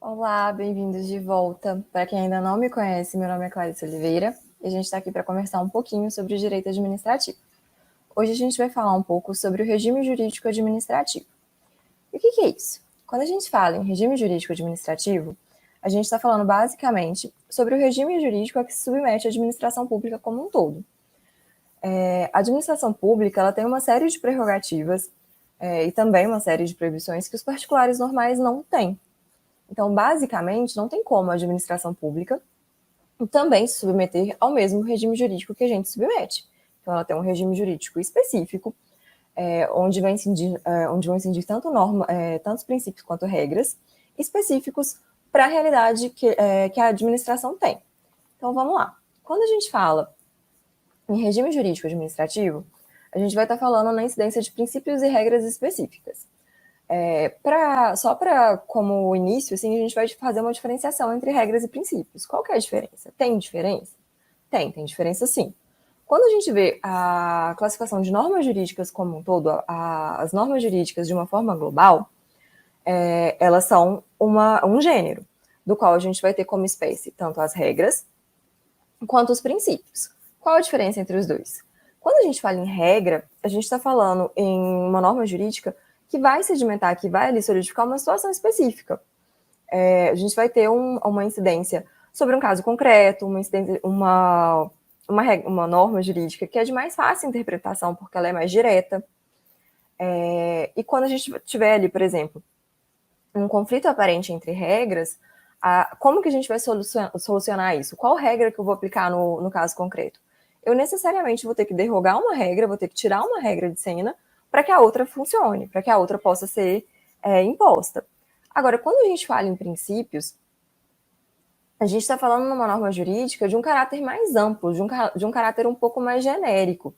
Olá, bem-vindos de volta. Para quem ainda não me conhece, meu nome é Clarice Oliveira e a gente está aqui para conversar um pouquinho sobre o direito administrativo. Hoje a gente vai falar um pouco sobre o regime jurídico administrativo. E o que é isso? Quando a gente fala em regime jurídico administrativo, a gente está falando basicamente sobre o regime jurídico a que se submete a administração pública como um todo. A administração pública ela tem uma série de prerrogativas e também uma série de proibições que os particulares normais não têm. Então, basicamente, não tem como a administração pública também se submeter ao mesmo regime jurídico que a gente submete. Então, ela tem um regime jurídico específico, onde vão incidir tantos princípios quanto regras específicos para a realidade que a administração tem. Então, vamos lá. Quando a gente fala em regime jurídico administrativo, a gente vai estar falando na incidência de princípios e regras específicas. Como início, assim, a gente vai fazer uma diferenciação entre regras e princípios. Qual que é a diferença? Tem diferença? Tem diferença sim. Quando a gente vê a classificação de normas jurídicas como um todo, as normas jurídicas de uma forma global, elas são um gênero, do qual a gente vai ter como espécie tanto as regras quanto os princípios. Qual a diferença entre os dois? Quando a gente fala em regra, a gente está falando em uma norma jurídica que vai sedimentar, que vai ali solidificar uma situação específica. A gente vai ter uma incidência sobre um caso concreto, uma norma jurídica que é de mais fácil interpretação, porque ela é mais direta. E quando a gente tiver ali, por exemplo, um conflito aparente entre regras, como que a gente vai solucionar isso? Qual regra que eu vou aplicar no caso concreto? Eu necessariamente vou ter que derrogar uma regra, vou ter que tirar uma regra de cena para que a outra funcione, para que a outra possa ser imposta. Agora, quando a gente fala em princípios, a gente está falando numa norma jurídica de um caráter mais amplo, de um caráter um pouco mais genérico,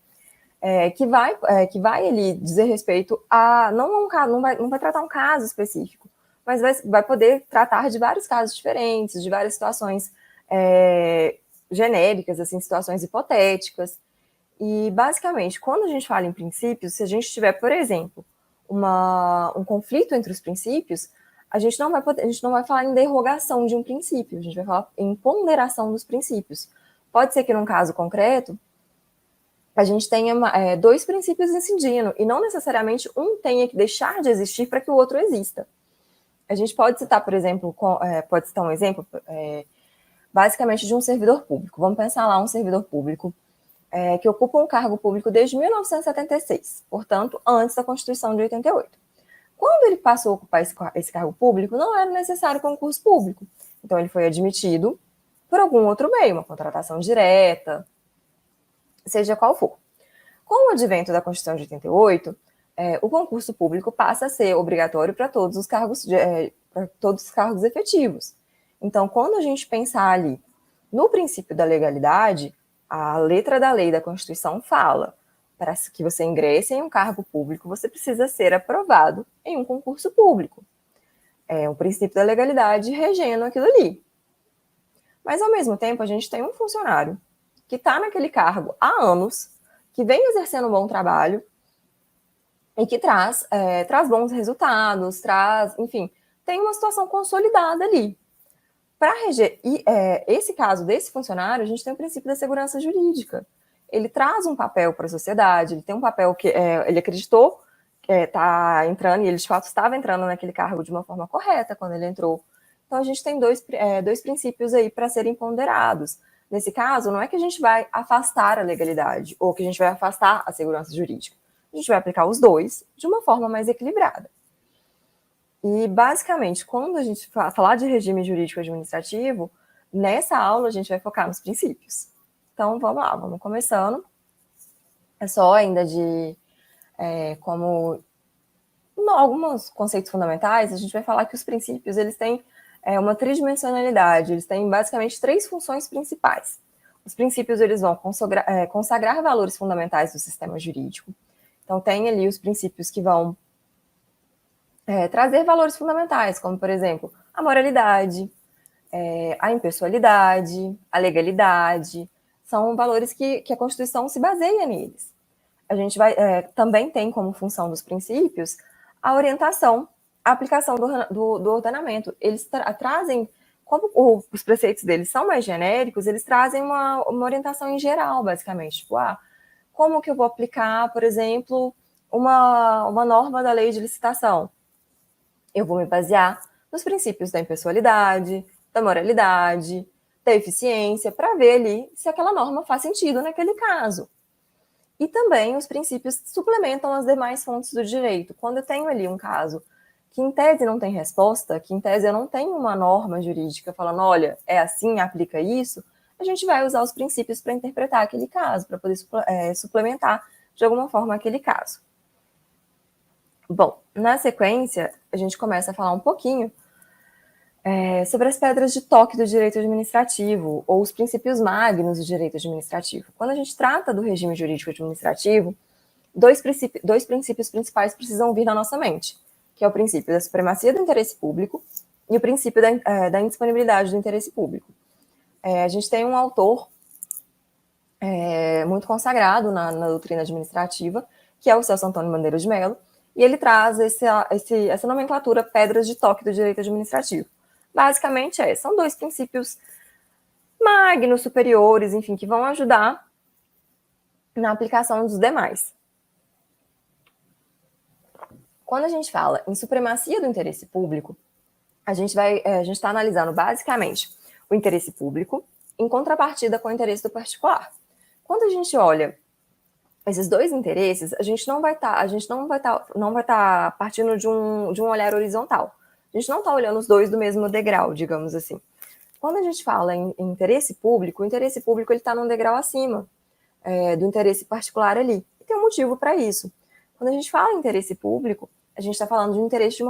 que vai ali dizer respeito a não vai tratar um caso específico, mas vai poder tratar de vários casos diferentes, de várias situações genéricas, assim, situações hipotéticas. E, basicamente, quando a gente fala em princípios, se a gente tiver, por exemplo, um conflito entre os princípios, a gente não vai falar em derrogação de um princípio, a gente vai falar em ponderação dos princípios. Pode ser que, num caso concreto, a gente tenha dois princípios incidindo, e não necessariamente um tenha que deixar de existir para que o outro exista. A gente pode citar, por exemplo, um exemplo, basicamente, de um servidor público. Vamos pensar lá um servidor público que ocupa um cargo público desde 1976, portanto, antes da Constituição de 88. Quando ele passou a ocupar esse cargo público, não era necessário concurso público. Então, ele foi admitido por algum outro meio, uma contratação direta, seja qual for. Com o advento da Constituição de 88, o concurso público passa a ser obrigatório para todos os cargos efetivos. Então, quando a gente pensar ali no princípio da legalidade, a letra da lei da Constituição fala: para que você ingresse em um cargo público, você precisa ser aprovado em um concurso público. É o princípio da legalidade regendo aquilo ali. Mas, ao mesmo tempo, a gente tem um funcionário que está naquele cargo há anos, que vem exercendo um bom trabalho e que traz bons resultados, enfim, tem uma situação consolidada ali. Para reger esse caso desse funcionário, a gente tem o princípio da segurança jurídica. Ele traz um papel para a sociedade, ele tem um papel que ele acreditou que está entrando, e ele de fato estava entrando naquele cargo de uma forma correta quando ele entrou. Então, a gente tem dois princípios aí para serem ponderados. Nesse caso, não é que a gente vai afastar a legalidade ou que a gente vai afastar a segurança jurídica. A gente vai aplicar os dois de uma forma mais equilibrada. E, basicamente, quando a gente falar de regime jurídico administrativo, nessa aula a gente vai focar nos princípios. Então, vamos lá, vamos começando. É só ainda como alguns conceitos fundamentais, a gente vai falar que os princípios, eles têm uma tridimensionalidade, eles têm basicamente três funções principais. Os princípios, eles vão consagrar valores fundamentais do sistema jurídico. Então, tem ali os princípios que vão trazer valores fundamentais, como, por exemplo, a moralidade, a impessoalidade, a legalidade, são valores que a Constituição se baseia neles. A gente também tem como função dos princípios a orientação a aplicação do ordenamento. Eles trazem, como os preceitos deles são mais genéricos, eles trazem uma orientação em geral, basicamente. Tipo, como que eu vou aplicar, por exemplo, uma norma da lei de licitação? Eu vou me basear nos princípios da impessoalidade, da moralidade, da eficiência, para ver ali se aquela norma faz sentido naquele caso. E também os princípios suplementam as demais fontes do direito. Quando eu tenho ali um caso que em tese não tem resposta, que em tese eu não tenho uma norma jurídica falando, olha, é assim, aplica isso, a gente vai usar os princípios para interpretar aquele caso, para poder suplementar de alguma forma aquele caso. Bom, na sequência, a gente começa a falar um pouquinho sobre as pedras de toque do direito administrativo, ou os princípios magnos do direito administrativo. Quando a gente trata do regime jurídico administrativo, dois princípios principais precisam vir na nossa mente, que é o princípio da supremacia do interesse público e o princípio da indisponibilidade do interesse público. A gente tem um autor muito consagrado na doutrina administrativa, que é o Celso Antônio Bandeira de Mello, e ele traz essa nomenclatura pedras de toque do direito administrativo. Basicamente são dois princípios magnos, superiores, enfim, que vão ajudar na aplicação dos demais. Quando a gente fala em supremacia do interesse público, a gente está analisando basicamente o interesse público em contrapartida com o interesse do particular. Quando a gente olha esses dois interesses, a gente não vai estar partindo de um olhar horizontal. A gente não está olhando os dois do mesmo degrau, digamos assim. Quando a gente fala em interesse público, o interesse público está num degrau acima do interesse particular ali. E tem um motivo para isso. Quando a gente fala em interesse público, a gente está falando de um interesse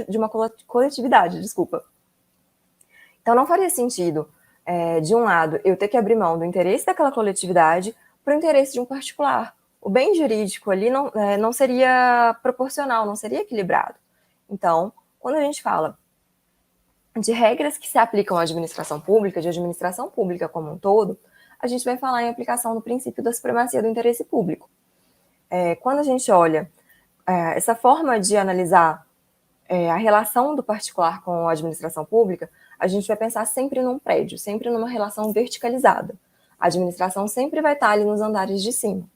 de uma coletividade, desculpa. Então, não faria sentido, de um lado, eu ter que abrir mão do interesse daquela coletividade para o interesse de um particular. O bem jurídico ali não seria proporcional, não seria equilibrado. Então, quando a gente fala de regras que se aplicam à administração pública, de administração pública como um todo, a gente vai falar em aplicação do princípio da supremacia do interesse público. Quando a gente olha essa forma de analisar a relação do particular com a administração pública, a gente vai pensar sempre num prédio, sempre numa relação verticalizada. A administração sempre vai estar ali nos andares de cima.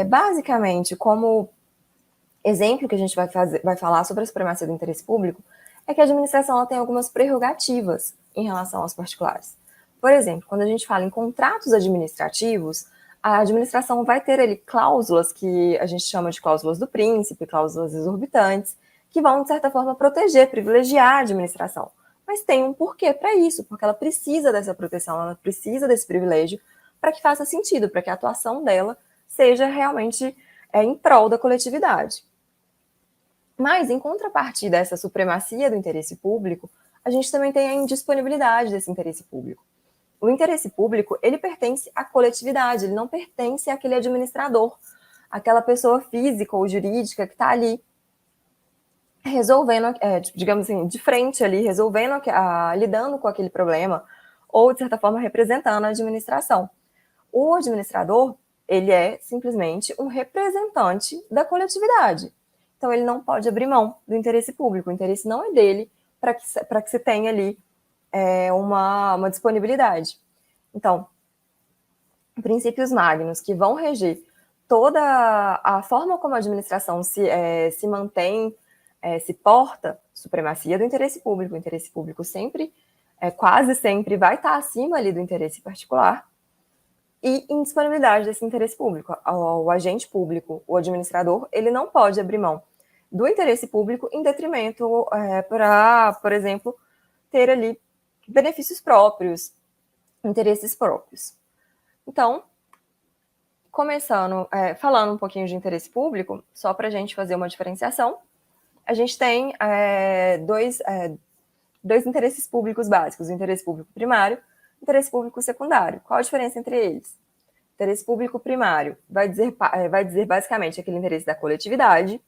Basicamente, como exemplo que a gente vai falar sobre a supremacia do interesse público, é que a administração ela tem algumas prerrogativas em relação aos particulares. Por exemplo, quando a gente fala em contratos administrativos, a administração vai ter ali cláusulas que a gente chama de cláusulas do príncipe, cláusulas exorbitantes, que vão, de certa forma, proteger, privilegiar a administração. Mas tem um porquê para isso, porque ela precisa dessa proteção, ela precisa desse privilégio para que faça sentido, para que a atuação dela seja realmente em prol da coletividade. Mas, em contrapartida dessa supremacia do interesse público, a gente também tem a indisponibilidade desse interesse público. O interesse público, ele pertence à coletividade, ele não pertence àquele administrador, aquela pessoa física ou jurídica que está ali resolvendo, digamos assim, de frente ali, resolvendo, lidando com aquele problema, ou, de certa forma, representando a administração. O administrador, ele é simplesmente um representante da coletividade. Então, ele não pode abrir mão do interesse público. O interesse não é dele para que se tenha ali uma disponibilidade. Então, princípios magnos que vão reger toda a forma como a administração se mantém, se porta, supremacia do interesse público. O interesse público sempre, quase sempre, vai estar acima ali do interesse particular, e indisponibilidade desse interesse público. O agente público, o administrador, ele não pode abrir mão do interesse público em detrimento para, por exemplo, ter ali benefícios próprios, interesses próprios. Então, começando, falando um pouquinho de interesse público, só para a gente fazer uma diferenciação, a gente tem dois interesses públicos básicos, o interesse público primário e o interesse público secundário. Qual a diferença entre eles? O interesse público primário vai dizer basicamente aquele interesse da coletividade,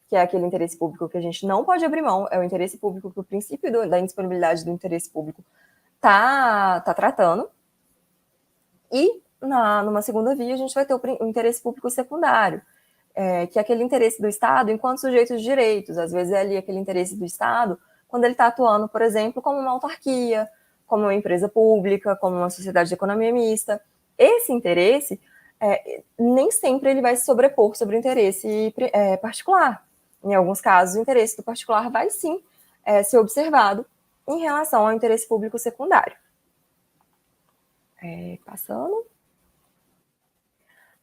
que é aquele interesse público que a gente não pode abrir mão, é o interesse público que o princípio da indisponibilidade do interesse público está tratando. E, numa segunda via, a gente vai ter o interesse público secundário. que é aquele interesse do Estado enquanto sujeito de direitos. Às vezes é ali aquele interesse do Estado quando ele está atuando, por exemplo, como uma autarquia, como uma empresa pública, como uma sociedade de economia mista. Esse interesse, nem sempre ele vai se sobrepor sobre o interesse particular. Em alguns casos, o interesse do particular vai sim ser observado em relação ao interesse público secundário. Passando.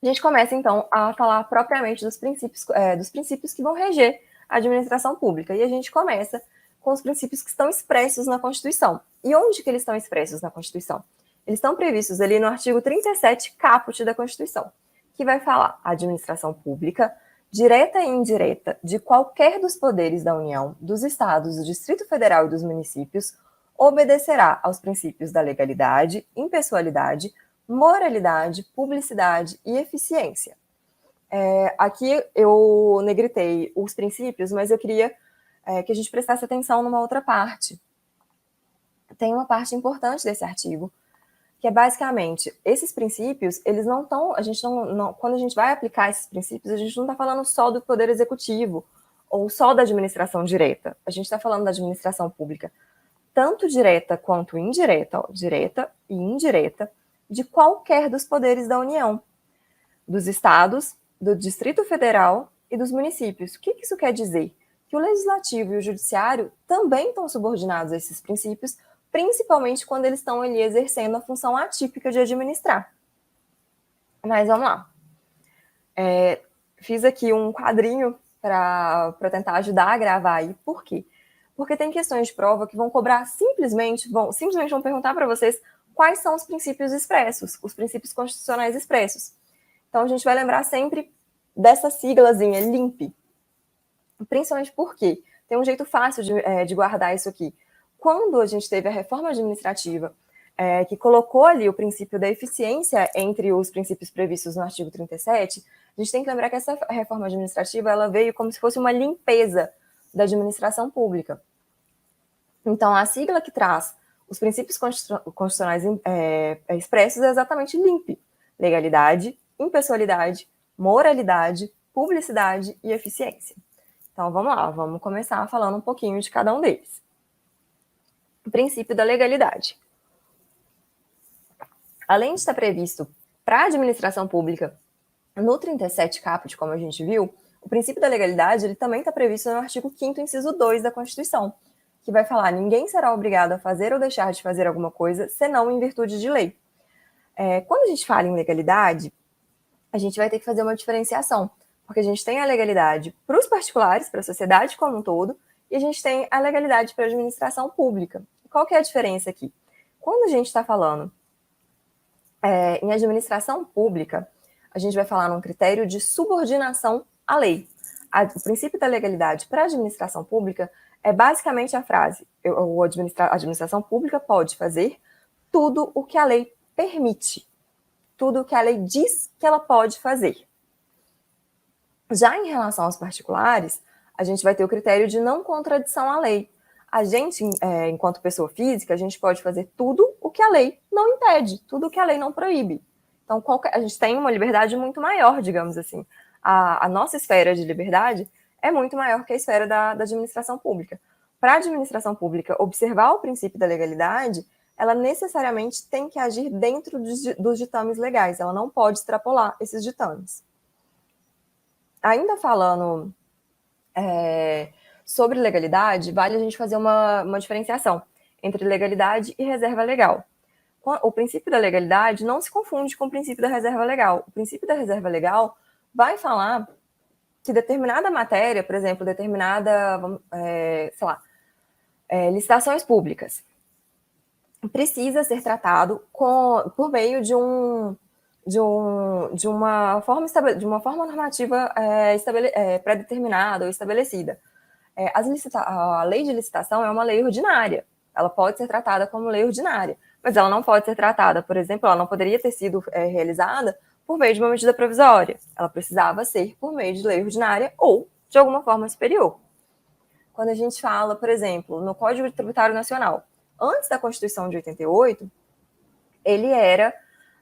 A gente começa, então, a falar propriamente dos princípios que vão reger a administração pública. E a gente começa com os princípios que estão expressos na Constituição. E onde que eles estão expressos na Constituição? Eles estão previstos ali no artigo 37, caput da Constituição, que vai falar: a administração pública, direta e indireta, de qualquer dos poderes da União, dos Estados, do Distrito Federal e dos municípios, obedecerá aos princípios da legalidade, impessoalidade, moralidade, publicidade e eficiência. Aqui eu negritei os princípios, mas eu queria que a gente prestasse atenção numa outra parte. Tem uma parte importante desse artigo, que é basicamente, esses princípios, eles não estão, quando a gente vai aplicar esses princípios, a gente não está falando só do poder executivo, ou só da administração direta, a gente está falando da administração pública, tanto direta quanto indireta, direta e indireta, de qualquer dos poderes da União, dos estados, do Distrito Federal e dos municípios. O que isso quer dizer? Que o Legislativo e o Judiciário também estão subordinados a esses princípios, principalmente quando eles estão ali exercendo a função atípica de administrar. Mas vamos lá. Fiz aqui um quadrinho para tentar ajudar a gravar aí. Por quê? Porque tem questões de prova que vão cobrar simplesmente vão perguntar para vocês quais são os princípios expressos, os princípios constitucionais expressos. Então, a gente vai lembrar sempre dessa siglazinha, LIMP. Principalmente porque tem um jeito fácil de guardar isso aqui. Quando a gente teve a reforma administrativa, que colocou ali o princípio da eficiência entre os princípios previstos no artigo 37, a gente tem que lembrar que essa reforma administrativa ela veio como se fosse uma limpeza da administração pública. Então, a sigla que traz os princípios constitucionais expressos é exatamente LIMP: legalidade, impessoalidade, moralidade, publicidade e eficiência. Então, vamos lá, vamos começar falando um pouquinho de cada um deles. O princípio da legalidade. Além de estar previsto para a administração pública no 37 caput, como a gente viu, o princípio da legalidade ele também está previsto no artigo 5º, inciso 2 da Constituição, que vai falar: ninguém será obrigado a fazer ou deixar de fazer alguma coisa, senão em virtude de lei. Quando a gente fala em legalidade, a gente vai ter que fazer uma diferenciação, porque a gente tem a legalidade para os particulares, para a sociedade como um todo, e a gente tem a legalidade para a administração pública. Qual que é a diferença aqui? Quando a gente está falando em administração pública, a gente vai falar num critério de subordinação à lei. O princípio da legalidade para a administração pública é basicamente a frase: a administração pública pode fazer tudo o que a lei permite, tudo o que a lei diz que ela pode fazer. Já em relação aos particulares, a gente vai ter o critério de não contradição à lei. A gente, enquanto pessoa física, a gente pode fazer tudo o que a lei não impede, tudo o que a lei não proíbe. Então, a gente tem uma liberdade muito maior, digamos assim. A nossa esfera de liberdade é muito maior que a esfera da administração pública. Para a administração pública observar o princípio da legalidade, ela necessariamente tem que agir dentro dos ditames legais, ela não pode extrapolar esses ditames. Ainda falando sobre legalidade, vale a gente fazer uma diferenciação entre legalidade e reserva legal. O princípio da legalidade não se confunde com o princípio da reserva legal. O princípio da reserva legal vai falar que determinada matéria, por exemplo, licitações públicas, precisa ser tratado por meio de uma forma normativa pré-determinada ou estabelecida. A lei de licitação é uma lei ordinária. Ela pode ser tratada como lei ordinária, mas ela não pode ser tratada, por exemplo, ela não poderia ter sido realizada por meio de uma medida provisória. Ela precisava ser por meio de lei ordinária ou de alguma forma superior. Quando a gente fala, por exemplo, no Código Tributário Nacional, antes da Constituição de 88, ele era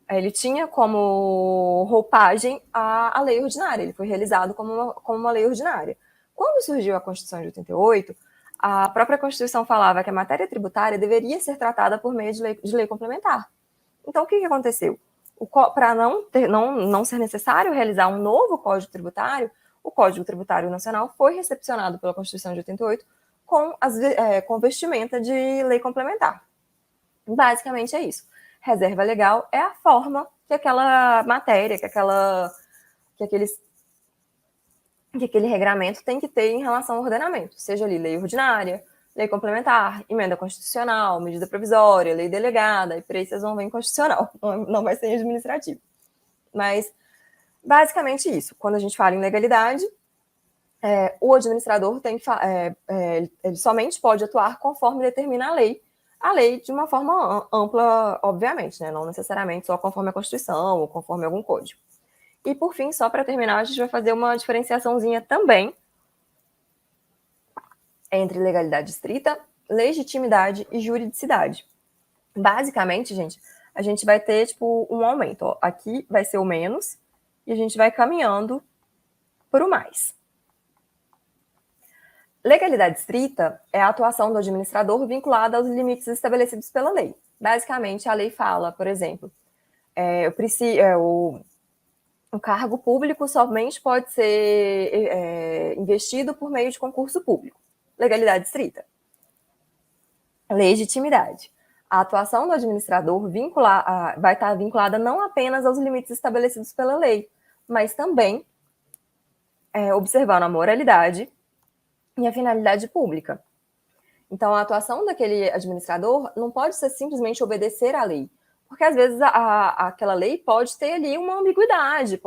ele tinha como roupagem a lei ordinária, ele foi realizado como uma lei ordinária. Quando surgiu a Constituição de 88, a própria Constituição falava que a matéria tributária deveria ser tratada por meio de lei complementar. Então, o que aconteceu? Para não ser necessário realizar um novo Código Tributário, o Código Tributário Nacional foi recepcionado pela Constituição de 88 com vestimenta de lei complementar. Basicamente é isso. Reserva legal é a forma que aquela matéria, que aquele regramento tem que ter em relação ao ordenamento, seja ali lei ordinária, lei complementar, emenda constitucional, medida provisória, lei delegada, e por aí vocês vão ver em constitucional, não vai ser em administrativo. Mas, basicamente isso. Quando a gente fala em legalidade, o administrador tem que ele somente pode atuar conforme determina a lei de uma forma ampla, obviamente, né? Não necessariamente só conforme a Constituição ou conforme algum código. E, por fim, só para terminar, a gente vai fazer uma diferenciaçãozinha também entre legalidade estrita, legitimidade e juridicidade. Basicamente, gente, a gente vai ter, tipo, um aumento. Ó. Aqui vai ser o menos e a gente vai caminhando para o mais. Legalidade estrita é a atuação do administrador vinculada aos limites estabelecidos pela lei. Basicamente, a lei fala, por exemplo, o cargo público somente pode ser investido por meio de concurso público. Legalidade estrita. Legitimidade. A atuação do administrador vai estar vinculada não apenas aos limites estabelecidos pela lei, mas também observando a moralidade e a finalidade pública. Então, a atuação daquele administrador não pode ser simplesmente obedecer à lei, porque às vezes aquela lei pode ter ali uma ambiguidade,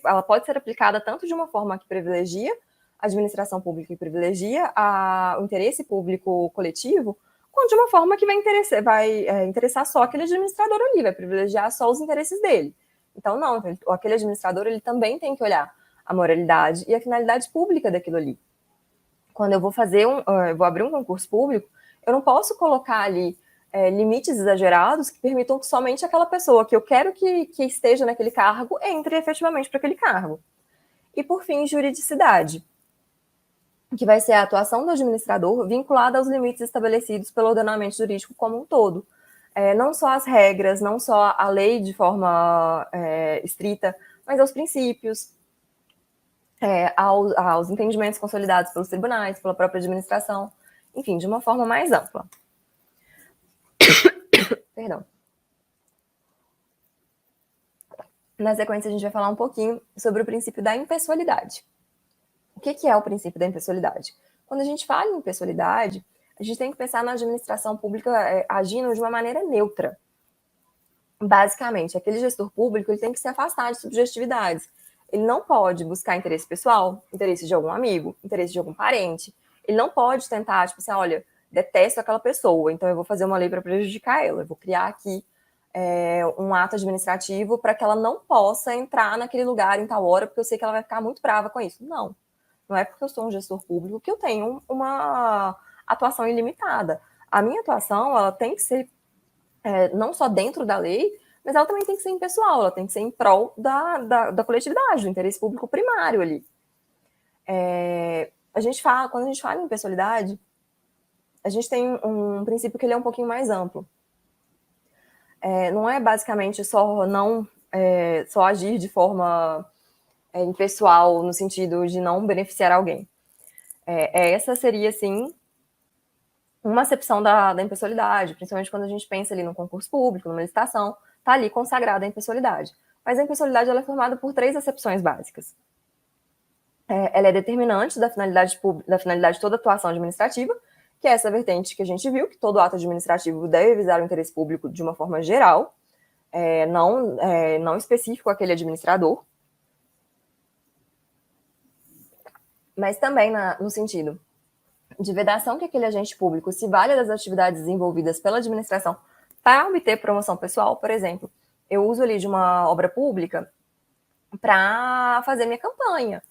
ela pode ser aplicada tanto de uma forma que privilegia a administração pública e privilegia o interesse público coletivo, quanto de uma forma que vai interessar só aquele administrador ali, vai privilegiar só os interesses dele. Então, não, aquele administrador ele também tem que olhar a moralidade e a finalidade pública daquilo ali. Quando eu vou abrir um concurso público, eu não posso colocar ali limites exagerados que permitam que somente aquela pessoa que eu quero que esteja naquele cargo entre efetivamente para aquele cargo. E, por fim, juridicidade, que vai ser a atuação do administrador vinculada aos limites estabelecidos pelo ordenamento jurídico como um todo. Não só as regras, não só a lei de forma estrita, mas aos princípios, aos entendimentos consolidados pelos tribunais, pela própria administração, enfim, de uma forma mais ampla. Perdão. Na sequência, a gente vai falar um pouquinho sobre o princípio da impessoalidade. O que é o princípio da impessoalidade? Quando a gente fala em impessoalidade, a gente tem que pensar na administração pública agindo de uma maneira neutra. Basicamente, aquele gestor público ele tem que se afastar de subjetividades. Ele não pode buscar interesse pessoal, interesse de algum amigo, interesse de algum parente. Ele não pode tentar, tipo assim, olha, detesto aquela pessoa, então eu vou fazer uma lei para prejudicar ela. Eu vou criar aqui um ato administrativo para que ela não possa entrar naquele lugar em tal hora, porque eu sei que ela vai ficar muito brava com isso. Não. Não é porque eu sou um gestor público que eu tenho uma atuação ilimitada. A minha atuação, ela tem que ser não só dentro da lei, mas ela também tem que ser impessoal, ela tem que ser em prol da coletividade, do interesse público primário ali. Quando a gente fala em impessoalidade, a gente tem um princípio que ele é um pouquinho mais amplo. Não é basicamente só agir de forma impessoal, no sentido de não beneficiar alguém. Essa seria, sim, uma acepção da impessoalidade, principalmente quando a gente pensa ali no concurso público, numa licitação, está ali consagrada a impessoalidade. Mas a impessoalidade ela é formada por 3 acepções básicas. Ela é determinante da finalidade de toda atuação administrativa, que é essa vertente que a gente viu, que todo ato administrativo deve visar o interesse público de uma forma geral, não específico àquele administrador, mas também no sentido de vedação que aquele agente público se valha das atividades desenvolvidas pela administração para obter promoção pessoal. Por exemplo, eu uso ali de uma obra pública para fazer minha campanha,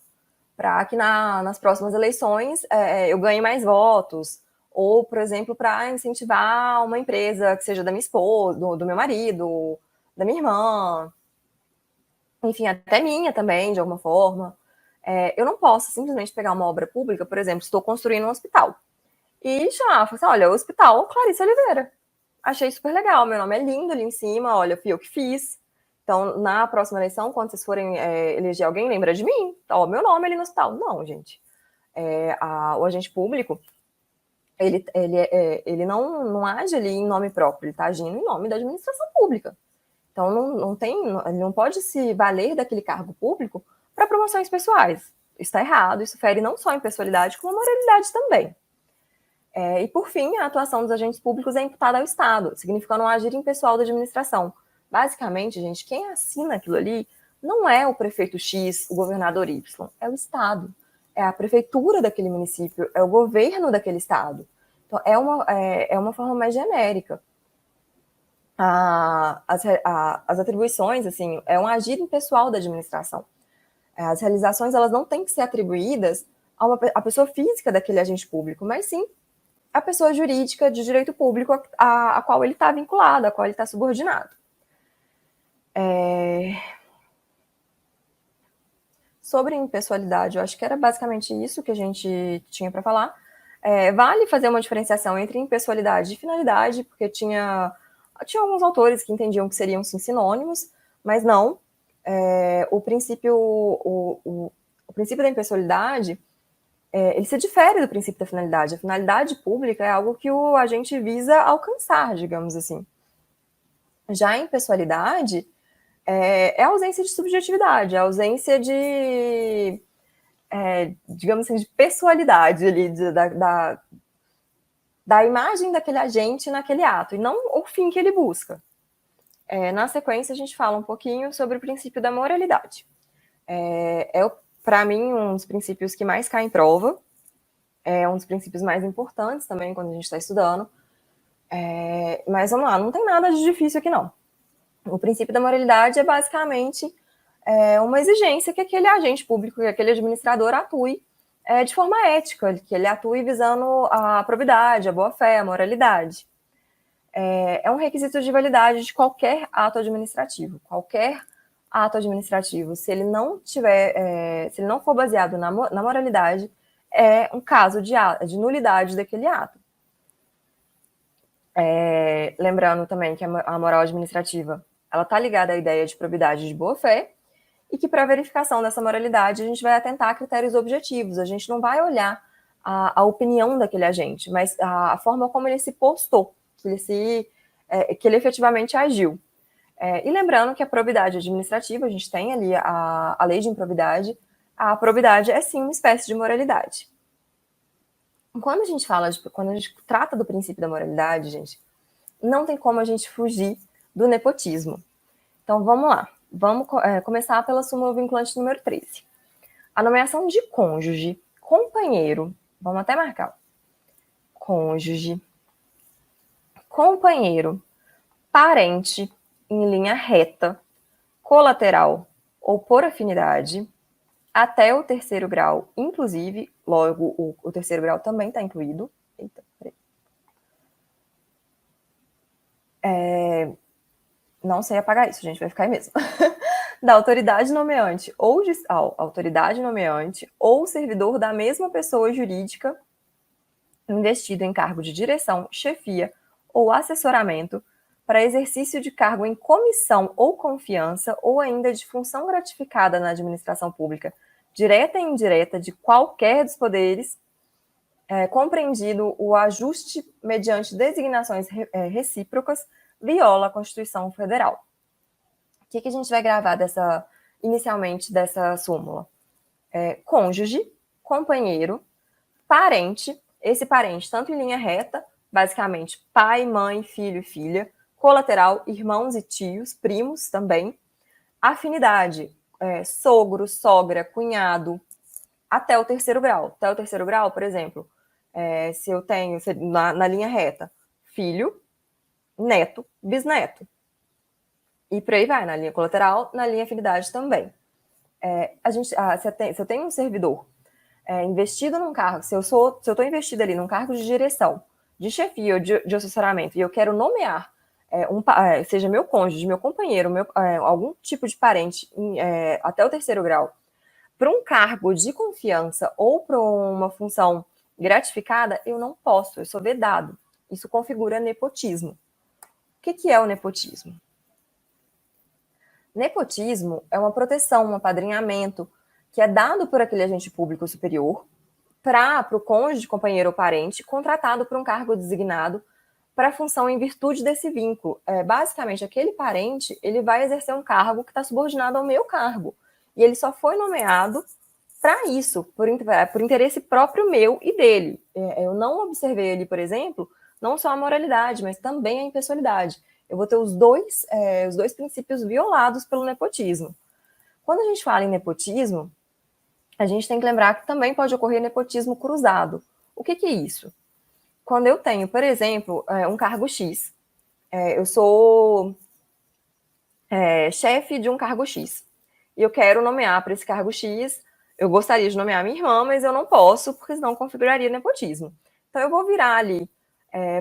para que nas próximas eleições eu ganhe mais votos, ou, por exemplo, para incentivar uma empresa que seja da minha esposa, do meu marido, da minha irmã, enfim, até minha também, de alguma forma. Eu não posso simplesmente pegar uma obra pública, por exemplo, estou construindo um hospital, e chamar, falar assim, olha, o Hospital Clarice Oliveira. Achei super legal, meu nome é lindo ali em cima, olha, fui eu que fiz. Então, na próxima eleição, quando vocês forem eleger alguém, lembra de mim. Ó, meu nome ali no hospital. Não, gente. O agente público, ele não age ali em nome próprio, ele está agindo em nome da administração pública. Então, ele não pode se valer daquele cargo público para promoções pessoais. Isso está errado, isso fere não só a impessoalidade, como a moralidade também. E, por fim, a atuação dos agentes públicos é imputada ao Estado, significando um agir impessoal da administração. Basicamente, gente, quem assina aquilo ali não é o prefeito X, o governador Y, é o Estado. É a prefeitura daquele município, é o governo daquele Estado. Então, é uma forma mais genérica. As atribuições, assim, é um agir impessoal da administração. As realizações, elas não têm que ser atribuídas à pessoa física daquele agente público, mas sim a pessoa jurídica de direito público a qual ele está vinculado, a qual ele está subordinado. Sobre impessoalidade, eu acho que era basicamente isso que a gente tinha para falar. Vale fazer uma diferenciação entre impessoalidade e finalidade, porque tinha alguns autores que entendiam que seriam sim sinônimos, mas não. O princípio da impessoalidade ele se difere do princípio da finalidade. A finalidade pública é algo que o agente visa alcançar, digamos assim. Já a impessoalidade é a ausência de subjetividade, a ausência de, digamos assim, de pessoalidade ali, da imagem daquele agente naquele ato, e não o fim que ele busca. Na sequência, a gente fala um pouquinho sobre o princípio da moralidade. Para mim, um dos princípios que mais cai em prova, é um dos princípios mais importantes também quando a gente está estudando. Mas vamos lá, não tem nada de difícil aqui não. O princípio da moralidade é basicamente uma exigência que aquele agente público, que aquele administrador atue de forma ética, que ele atue visando a probidade, a boa-fé, a moralidade. É um requisito de validade de qualquer ato administrativo. Qualquer ato administrativo, se ele não tiver, se ele não for baseado na moralidade, é um caso de nulidade daquele ato. Lembrando também que a moral administrativa ela está ligada à ideia de probidade de boa-fé, e que para a verificação dessa moralidade a gente vai atentar a critérios objetivos, a gente não vai olhar a opinião daquele agente, mas a forma como ele se postou, que ele efetivamente agiu. E lembrando que a probidade administrativa, a gente tem ali a lei de improbidade, a probidade é sim uma espécie de moralidade. Quando a gente trata do princípio da moralidade, gente, não tem como a gente fugir do nepotismo. Então, vamos lá. Vamos começar pela súmula vinculante número 13. A nomeação de cônjuge, companheiro, vamos até marcar. Cônjuge, companheiro, parente, em linha reta, colateral ou por afinidade, até o terceiro grau, inclusive, logo o terceiro grau também está incluído. Eita, peraí. Não sei apagar isso, gente, vai ficar aí mesmo. Da autoridade nomeante ou servidor da mesma pessoa jurídica investido em cargo de direção, chefia ou assessoramento para exercício de cargo em comissão ou confiança ou ainda de função gratificada na administração pública, direta e indireta de qualquer dos poderes, compreendido o ajuste mediante designações recíprocas, viola a Constituição Federal. O que a gente vai gravar inicialmente dessa súmula? Cônjuge, companheiro, parente, esse parente tanto em linha reta, basicamente pai, mãe, filho e filha, colateral, irmãos e tios, primos também, afinidade, sogro, sogra, cunhado, até o terceiro grau. Até o terceiro grau, por exemplo, se eu tenho na linha reta filho, neto, bisneto. E por aí vai, na linha colateral, na linha afinidade também. Se eu tenho um servidor investido num cargo, se eu estou investido ali num cargo de direção, de chefia ou de assessoramento, e eu quero nomear seja meu cônjuge, meu companheiro, algum tipo de parente, até o terceiro grau, para um cargo de confiança ou para uma função gratificada, eu não posso, eu sou vedado. Isso configura nepotismo. O que é o nepotismo? Nepotismo é uma proteção, um apadrinhamento que é dado por aquele agente público superior para o cônjuge, companheiro ou parente contratado por um cargo designado para a função em virtude desse vínculo. Basicamente, aquele parente ele vai exercer um cargo que está subordinado ao meu cargo. E ele só foi nomeado para isso, por interesse próprio meu e dele. Eu não observei ali, por exemplo, não só a moralidade, mas também a impessoalidade. Eu vou ter os dois princípios violados pelo nepotismo. Quando a gente fala em nepotismo, a gente tem que lembrar que também pode ocorrer nepotismo cruzado. O que é isso? Quando eu tenho, por exemplo, um cargo X, eu sou chefe de um cargo X, e eu quero nomear para esse cargo X, eu gostaria de nomear minha irmã, mas eu não posso, porque senão configuraria nepotismo. Então eu vou virar ali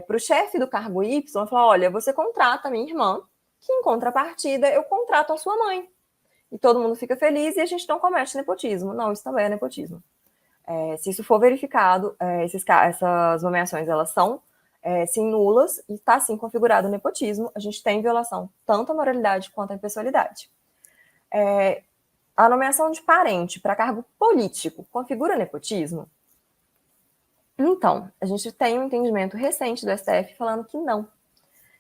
para o chefe do cargo Y e falar, olha, você contrata a minha irmã, que em contrapartida eu contrato a sua mãe. E todo mundo fica feliz e a gente não comete nepotismo. Não, isso também é nepotismo. Se isso for verificado, essas nomeações elas são sim nulas e está sim configurado o nepotismo. A gente tem violação tanto à moralidade quanto à impessoalidade. A nomeação de parente para cargo político configura nepotismo? Então, a gente tem um entendimento recente do STF falando que não.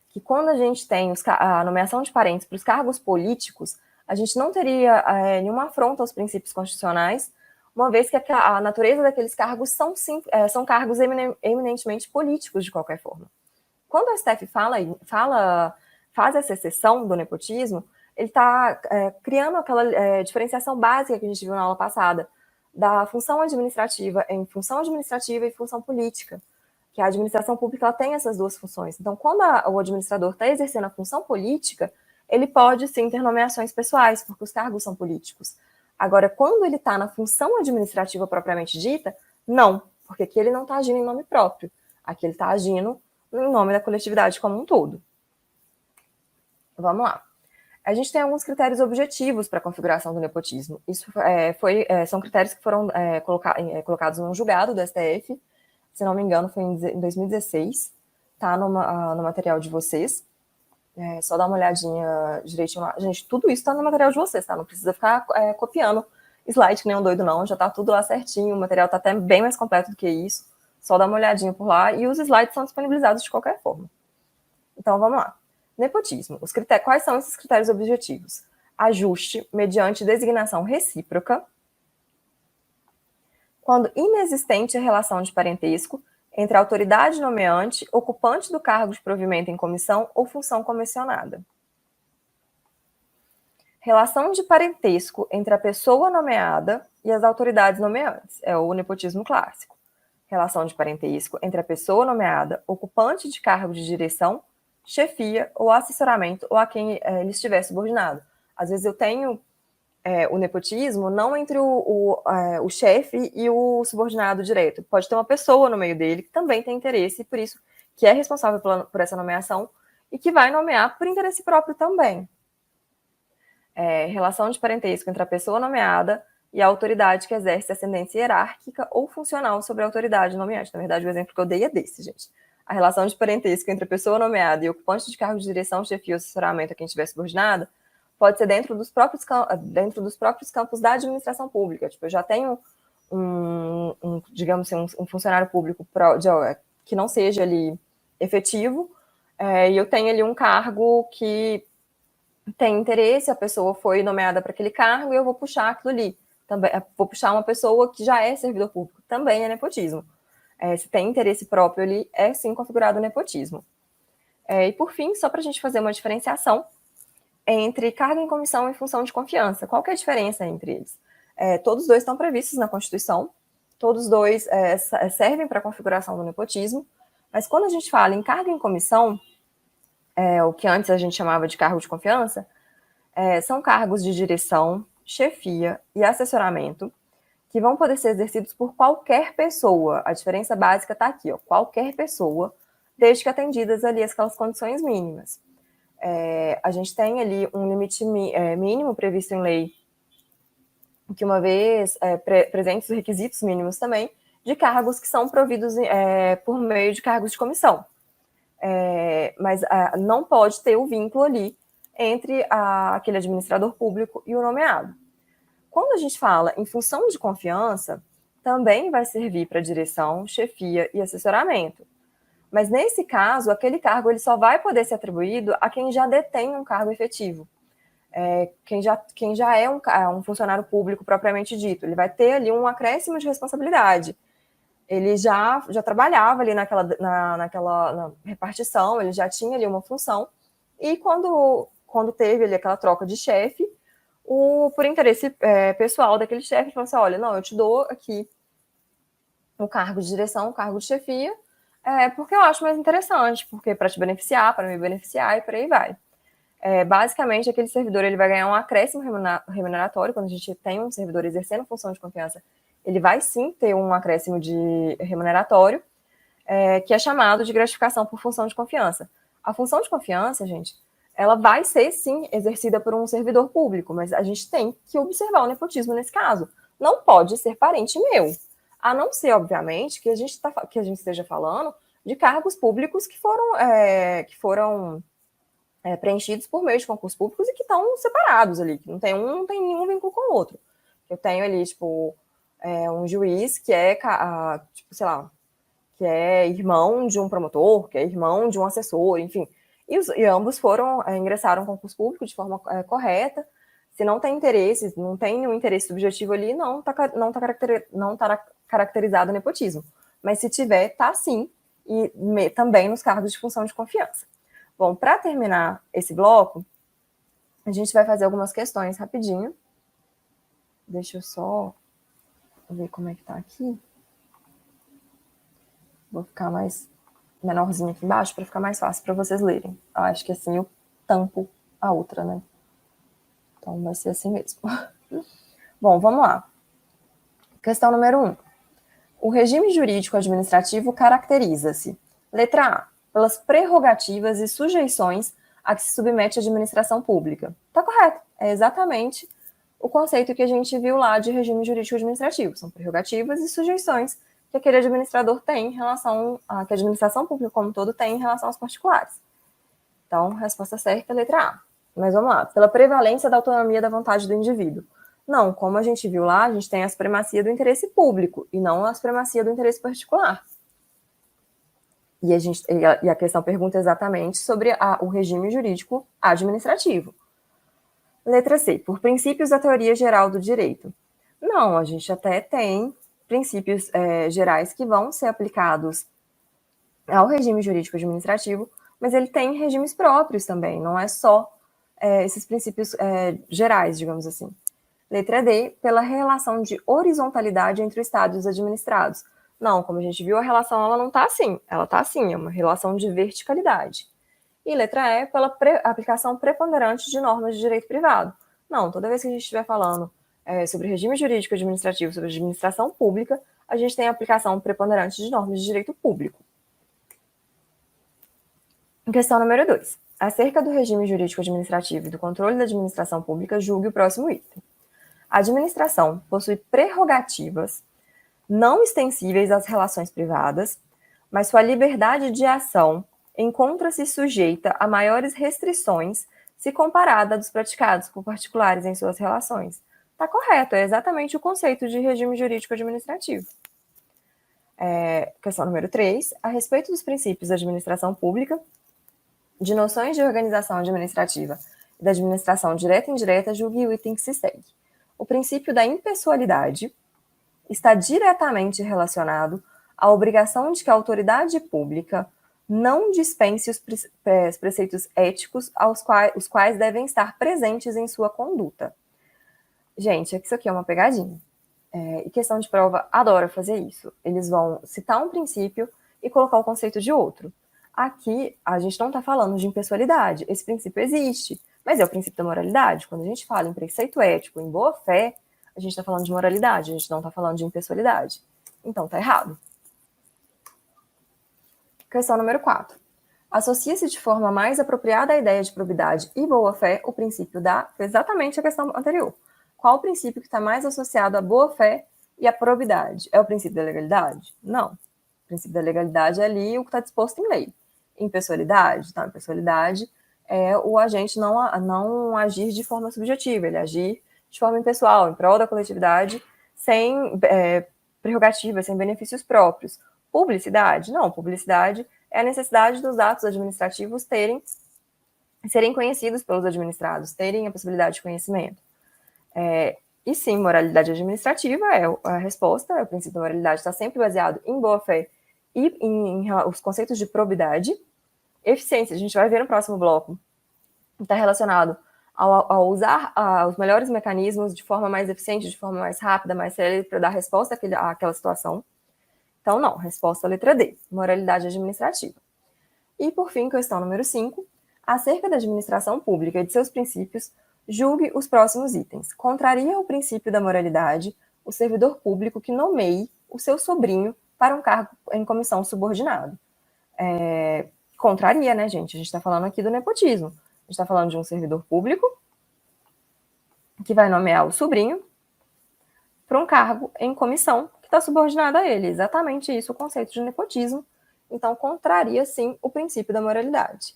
Que quando a gente tem a nomeação de parentes para os cargos políticos, a gente não teria nenhuma afronta aos princípios constitucionais, uma vez que a natureza daqueles cargos são cargos eminentemente políticos, de qualquer forma. Quando o STF faz essa exceção do nepotismo, ele está criando aquela diferenciação básica que a gente viu na aula passada, da função administrativa em função administrativa e função política, que a administração pública ela tem essas duas funções. Então, quando o administrador está exercendo a função política, ele pode sim ter nomeações pessoais, porque os cargos são políticos. Agora, quando ele está na função administrativa propriamente dita, não, porque aqui ele não está agindo em nome próprio, aqui ele está agindo em nome da coletividade como um todo. Vamos lá. A gente tem alguns critérios objetivos para a configuração do nepotismo. Isso são critérios que foram colocados num julgado do STF, se não me engano, foi em 2016, tá no material de vocês. Só dá uma olhadinha direitinho lá. Gente, tudo isso tá no material de vocês, tá? Não precisa ficar copiando slide que nem um doido, não. Já tá tudo lá certinho, o material tá até bem mais completo do que isso. Só dá uma olhadinha por lá e os slides são disponibilizados de qualquer forma. Então, vamos lá. Nepotismo. Quais são esses critérios objetivos? Ajuste mediante designação recíproca, quando inexistente a relação de parentesco entre a autoridade nomeante, ocupante do cargo de provimento em comissão ou função comissionada. Relação de parentesco entre a pessoa nomeada e as autoridades nomeantes, é o nepotismo clássico. Relação de parentesco entre a pessoa nomeada, ocupante de cargo de direção, chefia ou assessoramento ou a quem ele estiver subordinado. Às vezes eu tenho o nepotismo não entre o chefe e o subordinado direto. Pode ter uma pessoa no meio dele que também tem interesse, por isso que é responsável por essa nomeação e que vai nomear por interesse próprio também. Relação de parentesco entre a pessoa nomeada e a autoridade que exerce ascendência hierárquica ou funcional sobre a autoridade nomeante. Na verdade, o exemplo que eu dei é desse, gente. A relação de parentesco entre a pessoa nomeada e o ocupante de cargo de direção, chefia ou assessoramento a quem estiver subordinado pode ser dentro dos próprios campos da administração pública. Tipo, eu já tenho digamos assim, um funcionário público que não seja ali efetivo, e eu tenho ali um cargo que tem interesse, a pessoa foi nomeada para aquele cargo e eu vou puxar aquilo ali. Também, vou puxar uma pessoa que já é servidor público. Também é nepotismo. Se tem interesse próprio ali, é sim configurado o nepotismo. E por fim, só para a gente fazer uma diferenciação entre cargo em comissão e função de confiança. Qual que é a diferença entre eles? Todos dois estão previstos na Constituição, todos dois servem para a configuração do nepotismo, mas quando a gente fala em cargo em comissão, o que antes a gente chamava de cargo de confiança, são cargos de direção, chefia e assessoramento, que vão poder ser exercidos por qualquer pessoa. A diferença básica está aqui, ó, qualquer pessoa, desde que atendidas ali aquelas condições mínimas. A gente tem ali um limite mínimo previsto em lei, que uma vez presentes os requisitos mínimos também, de cargos que são providos por meio de cargos de comissão. Mas não pode ter o vínculo ali entre aquele administrador público e o nomeado. Quando a gente fala em função de confiança, também vai servir para direção, chefia e assessoramento. Mas nesse caso, aquele cargo ele só vai poder ser atribuído a quem já detém um cargo efetivo. Quem já é um funcionário público propriamente dito. Ele vai ter ali um acréscimo de responsabilidade. Ele já trabalhava ali naquela repartição, ele já tinha ali uma função, e quando teve ali aquela troca de chefe, por interesse pessoal daquele chefe, falou assim, olha, não, eu te dou aqui o cargo de direção, o cargo de chefia, porque eu acho mais interessante, porque para te beneficiar, para me beneficiar, e por aí vai. Basicamente, aquele servidor ele vai ganhar um acréscimo remuneratório. Quando a gente tem um servidor exercendo função de confiança, ele vai sim ter um acréscimo de remuneratório, que é chamado de gratificação por função de confiança. A função de confiança, gente, ela vai ser sim exercida por um servidor público, mas a gente tem que observar o nepotismo nesse caso. Não pode ser parente meu, a não ser, obviamente, que a gente esteja falando de cargos públicos que foram preenchidos por meio de concursos públicos e que estão separados ali, que não tem nenhum vínculo com o outro. Eu tenho ali, tipo, um juiz que tipo, sei lá, que é irmão de um promotor, que é irmão de um assessor, enfim. E ambos ingressaram no concurso público de forma correta. Se não tem interesse, não tem nenhum interesse subjetivo ali, não está caracterizado o nepotismo. Mas se tiver, tá sim, e também nos cargos de função de confiança. Bom, para terminar esse bloco, a gente vai fazer algumas questões rapidinho. Deixa eu só ver como é que tá aqui. Vou ficar menorzinho aqui embaixo para ficar mais fácil para vocês lerem. Eu acho que assim eu tampo a outra, né? Então vai ser assim mesmo. Bom, vamos lá. Questão número 1. O regime jurídico administrativo caracteriza-se, letra A, pelas prerrogativas e sujeições a que se submete a administração pública. Tá correto. É exatamente o conceito que a gente viu lá de regime jurídico administrativo. São prerrogativas e sujeições que aquele administrador tem em relação a que a administração pública como um todo tem em relação aos particulares. Então, resposta certa, letra A. Mas vamos lá. Pela prevalência da autonomia da vontade do indivíduo. Não, como a gente viu lá, a gente tem a supremacia do interesse público e não a supremacia do interesse particular. E a questão pergunta exatamente sobre o regime jurídico administrativo. Letra C. Por princípios da teoria geral do direito. Não, a gente até tem princípios gerais que vão ser aplicados ao regime jurídico administrativo, mas ele tem regimes próprios também, não é só esses princípios gerais, digamos assim. Letra D, pela relação de horizontalidade entre o Estado e os administrados. Não, como a gente viu, a relação ela não está assim, ela está assim, é uma relação de verticalidade. E letra E, pela aplicação preponderante de normas de direito privado. Não, toda vez que a gente estiver falando sobre regime jurídico administrativo, sobre administração pública, a gente tem a aplicação preponderante de normas de direito público. Questão número 2. Acerca do regime jurídico administrativo e do controle da administração pública, julgue o próximo item. A administração possui prerrogativas não extensíveis às relações privadas, mas sua liberdade de ação encontra-se sujeita a maiores restrições se comparada a dos praticados por particulares em suas relações. Está correto, é exatamente o conceito de regime jurídico administrativo. Questão número 3. A respeito dos princípios da administração pública, de noções de organização administrativa e da administração direta e indireta, julgue o item que se segue. O princípio da impessoalidade está diretamente relacionado à obrigação de que a autoridade pública não dispense os preceitos éticos os quais devem estar presentes em sua conduta. Gente, isso aqui é uma pegadinha. E questão de prova adora fazer isso. Eles vão citar um princípio e colocar o conceito de outro. Aqui, a gente não está falando de impessoalidade. Esse princípio existe, mas é o princípio da moralidade. Quando a gente fala em preceito ético, em boa-fé, a gente está falando de moralidade, a gente não está falando de impessoalidade. Então, está errado. Questão número 4. Associa-se de forma mais apropriada à ideia de probidade e boa-fé o princípio da... Exatamente a questão anterior. Qual o princípio que está mais associado à boa-fé e à probidade? É o princípio da legalidade? Não. O princípio da legalidade é ali o que está disposto em lei. Impessoalidade? Então, impessoalidade é o agente não agir de forma subjetiva, ele agir de forma impessoal, em prol da coletividade, sem prerrogativas, sem benefícios próprios. Publicidade? Não, publicidade é a necessidade dos atos administrativos serem conhecidos pelos administrados, terem a possibilidade de conhecimento. E sim, moralidade administrativa é a resposta, o princípio da moralidade está sempre baseado em boa-fé e em os conceitos de probidade. Eficiência, a gente vai ver no próximo bloco, está relacionado ao usar os melhores mecanismos de forma mais eficiente, de forma mais rápida, mais célere, para dar resposta àquela situação. Então, não, resposta à letra D, moralidade administrativa. E, por fim, questão número 5, acerca da administração pública e de seus princípios, julgue os próximos itens. Contraria o princípio da moralidade o servidor público que nomeie o seu sobrinho para um cargo em comissão subordinado. Contraria, né, gente? A gente está falando aqui do nepotismo. A gente está falando de um servidor público que vai nomear o sobrinho para um cargo em comissão que está subordinado a ele. Exatamente isso, o conceito de nepotismo. Então, contraria, sim, o princípio da moralidade.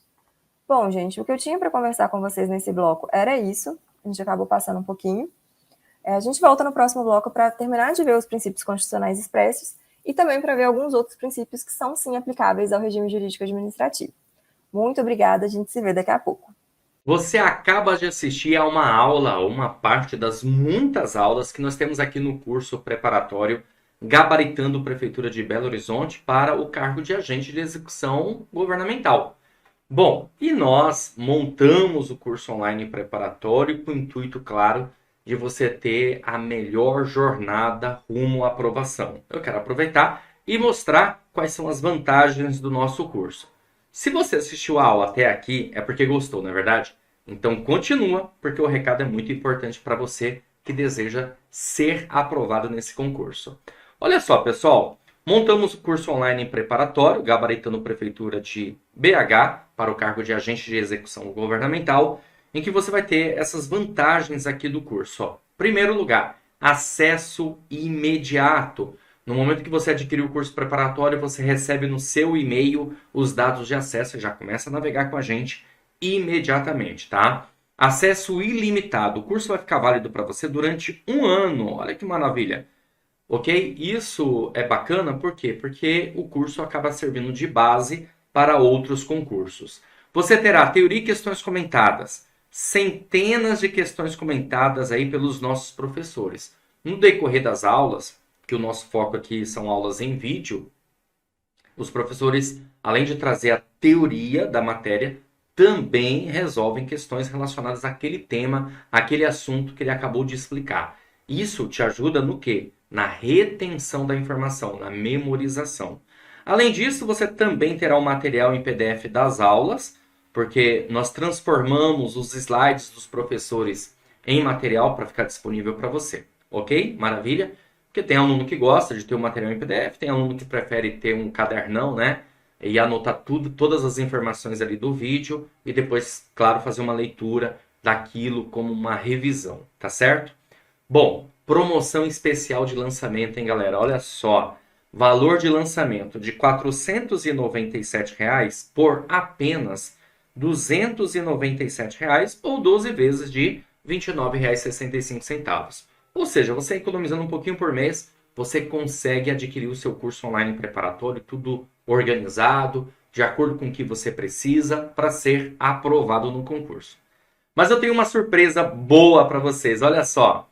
Bom, gente, o que eu tinha para conversar com vocês nesse bloco era isso. A gente acabou passando um pouquinho. A gente volta no próximo bloco para terminar de ver os princípios constitucionais expressos e também para ver alguns outros princípios que são, sim, aplicáveis ao regime jurídico administrativo. Muito obrigada, a gente se vê daqui a pouco. Você acaba de assistir a uma aula, uma parte das muitas aulas que nós temos aqui no curso preparatório Gabaritando Prefeitura de Belo Horizonte para o cargo de agente de execução governamental. Bom, e nós montamos o curso online preparatório com o intuito, claro, de você ter a melhor jornada rumo à aprovação. Eu quero aproveitar e mostrar quais são as vantagens do nosso curso. Se você assistiu a aula até aqui, é porque gostou, não é verdade? Então continua, porque o recado é muito importante para você que deseja ser aprovado nesse concurso. Olha só, pessoal, montamos o curso online preparatório, Gabaritando Prefeitura de BH, para o cargo de agente de execução governamental, em que você vai ter essas vantagens aqui do curso. Ó. Primeiro lugar, acesso imediato. No momento que você adquirir o curso preparatório, você recebe no seu e-mail os dados de acesso e já começa a navegar com a gente imediatamente, tá? Acesso ilimitado. O curso vai ficar válido para você durante 1 ano. Olha que maravilha. Ok? Isso é bacana, por quê? Porque o curso acaba servindo de base para outros concursos. Você terá teoria e questões comentadas. Centenas de questões comentadas aí pelos nossos professores. No decorrer das aulas, que o nosso foco aqui são aulas em vídeo, os professores, além de trazer a teoria da matéria, também resolvem questões relacionadas àquele tema, àquele assunto que ele acabou de explicar. Isso te ajuda no quê? Na retenção da informação, na memorização. Além disso, você também terá o material em PDF das aulas, porque nós transformamos os slides dos professores em material para ficar disponível para você. Ok? Maravilha? Porque tem aluno que gosta de ter o material em PDF, tem aluno que prefere ter um cadernão, né? E anotar tudo, todas as informações ali do vídeo e depois, claro, fazer uma leitura daquilo como uma revisão, tá certo? Bom, promoção especial de lançamento, hein, galera? Olha só, valor de lançamento de R$ 497 por apenas R$ 297 ou 12 vezes de R$ 29,65. Ou seja, você economizando um pouquinho por mês, você consegue adquirir o seu curso online preparatório, tudo organizado, de acordo com o que você precisa para ser aprovado no concurso. Mas eu tenho uma surpresa boa para vocês, olha só.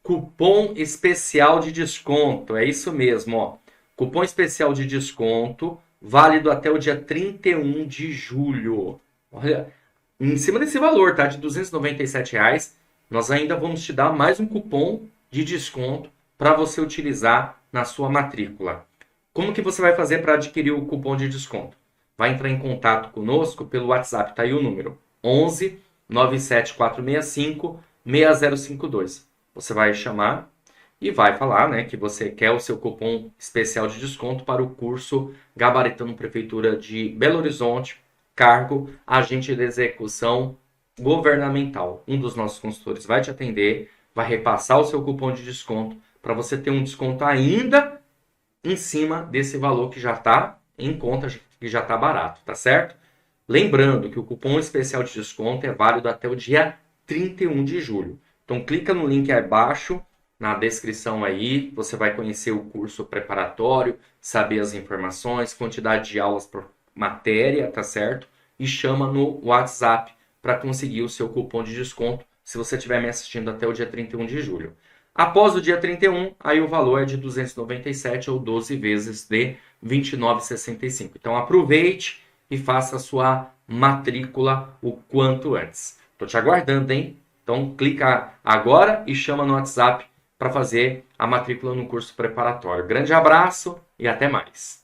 Cupom especial de desconto, é isso mesmo, ó. Cupom especial de desconto, válido até o dia 31 de julho. Olha, em cima desse valor, tá? De R$ 297, nós ainda vamos te dar mais um cupom de desconto para você utilizar na sua matrícula. Como que você vai fazer para adquirir o cupom de desconto? Vai entrar em contato conosco pelo WhatsApp, tá aí o número 11 97465 6052. Você vai chamar e vai falar, né, que você quer o seu cupom especial de desconto para o curso Gabaritando Prefeitura de Belo Horizonte cargo agente de execução governamental. Um dos nossos consultores vai te atender, vai repassar o seu cupom de desconto para você ter um desconto ainda em cima desse valor que já está em conta, que já está barato, tá certo? Lembrando que o cupom especial de desconto é válido até o dia 31 de julho. Então clica no link aí abaixo, na descrição aí, você vai conhecer o curso preparatório, saber as informações, quantidade de aulas por matéria, tá certo? E chama no WhatsApp para conseguir o seu cupom de desconto, se você estiver me assistindo até o dia 31 de julho. Após o dia 31, aí o valor é de 297 ou 12 vezes de 29,65. Então aproveite e faça a sua matrícula o quanto antes. Estou te aguardando, hein? Então clica agora e chama no WhatsApp para fazer a matrícula no curso preparatório. Grande abraço e até mais.